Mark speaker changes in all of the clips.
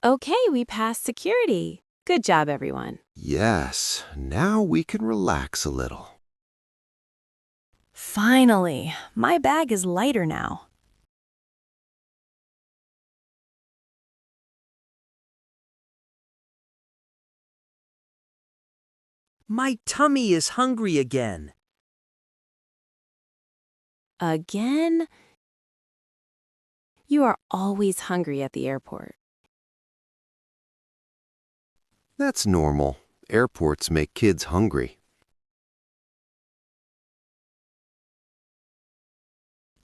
Speaker 1: Okay, we passed security. Good job, everyone.
Speaker 2: Yes, now we can relax a little.
Speaker 3: Finally, my bag is lighter now.
Speaker 4: My tummy is hungry again.
Speaker 1: Again? You are always hungry at the airport.
Speaker 2: That's normal. Airports make kids hungry.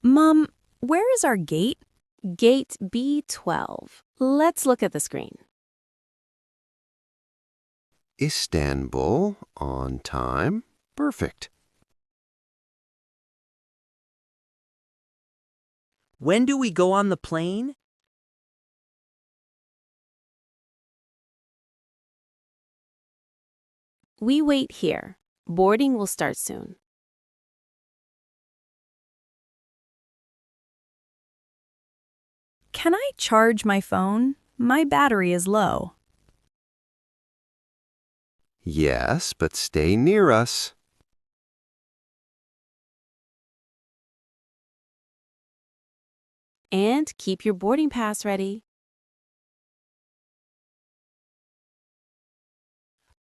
Speaker 3: Mom, where is our gate?
Speaker 1: Gate B12. Let's look at the screen.
Speaker 2: Istanbul, on time. Perfect.
Speaker 4: When do we go on the plane?
Speaker 1: We wait here. Boarding will start soon.
Speaker 3: Can I charge my phone? My battery is low.
Speaker 2: Yes, but stay near us.
Speaker 1: And keep your boarding pass ready.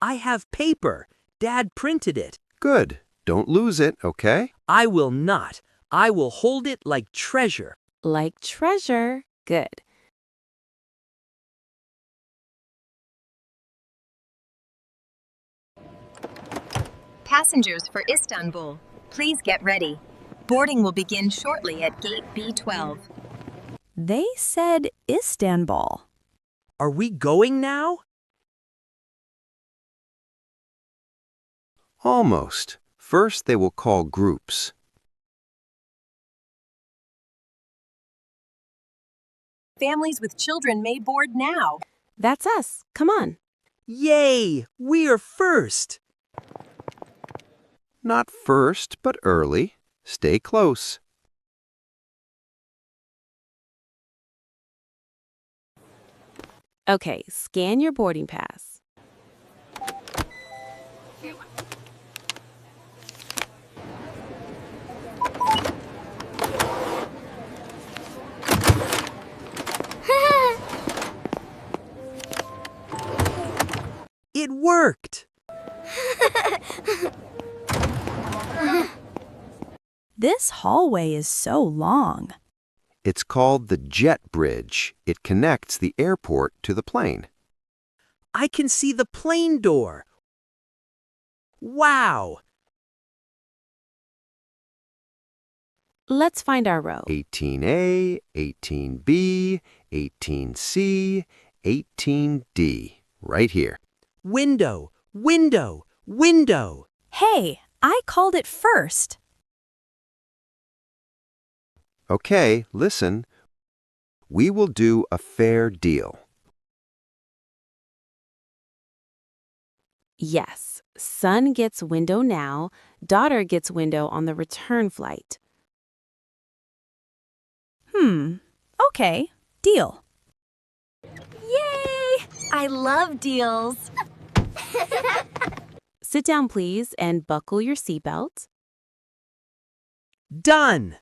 Speaker 4: I have paper. Dad printed it.
Speaker 2: Good. Don't lose it, okay?
Speaker 4: I will not. I will hold it like treasure.
Speaker 1: Like treasure. Good.
Speaker 5: Passengers for Istanbul, please get ready. Boarding will begin shortly at gate B12.
Speaker 3: They said Istanbul.
Speaker 4: Are we going now?
Speaker 2: Almost. First, they will call groups.
Speaker 5: Families with children may board now.
Speaker 1: That's us. Come on.
Speaker 4: Yay! We are first.
Speaker 2: Not first, but early. Stay close.
Speaker 1: Okay, scan your boarding pass.
Speaker 4: It worked.
Speaker 3: This hallway is so long.
Speaker 2: It's called the jet bridge. It connects the airport to the plane.
Speaker 4: I can see the plane door. Wow!
Speaker 1: Let's find our row.
Speaker 2: 18A, 18B, 18C, 18D. Right here.
Speaker 4: Window, window, window.
Speaker 3: Hey, I called it first.
Speaker 2: Okay, listen. We will do a fair deal.
Speaker 1: Yes, son gets window now, daughter gets window on the return flight.
Speaker 3: Okay, deal.
Speaker 5: Yay! I love deals.
Speaker 1: Sit down, please, and buckle your seatbelt.
Speaker 4: Done!